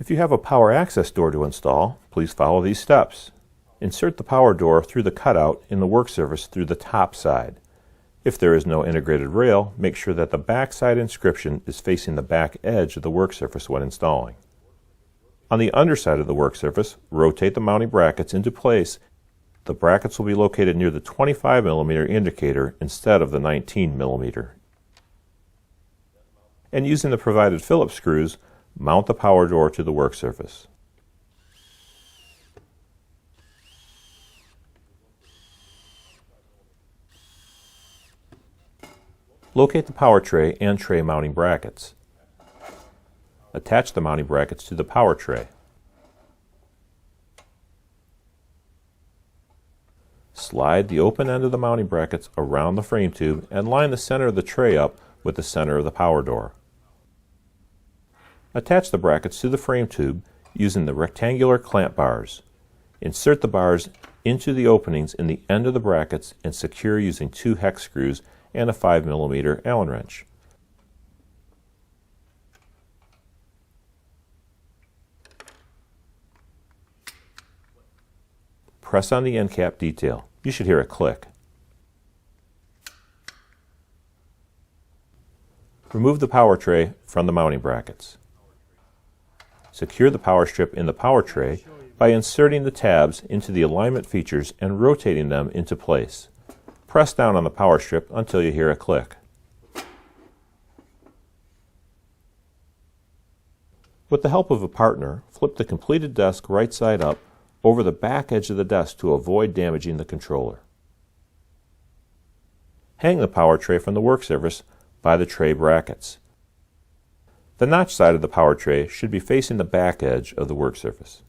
If you have a power access door to install, please follow these steps. Insert the power door through the cutout in the work surface through the top side. If there is no integrated rail, make sure that the backside inscription is facing the back edge of the work surface when installing. On the underside of the work surface, rotate the mounting brackets into place. The brackets will be located near the 25mm indicator instead of the 19mm. And using the provided Phillips screws, mount the power door to the work surface. Locate the power tray and tray mounting brackets. Attach the mounting brackets to the power tray. Slide the open end of the mounting brackets around the frame tube and line the center of the tray up with the center of the power door. Attach the brackets to the frame tube using the rectangular clamp bars. Insert the bars into the openings in the end of the brackets and secure using 2 hex screws and a 5mm Allen wrench. Press on the end cap detail. You should hear a click. Remove the power tray from the mounting brackets. Secure the power strip in the power tray by inserting the tabs into the alignment features and rotating them into place. Press down on the power strip until you hear a click. With the help of a partner, flip the completed desk right side up over the back edge of the desk to avoid damaging the controller. Hang the power tray from the work surface by the tray brackets. The notch side of the power tray should be facing the back edge of the work surface.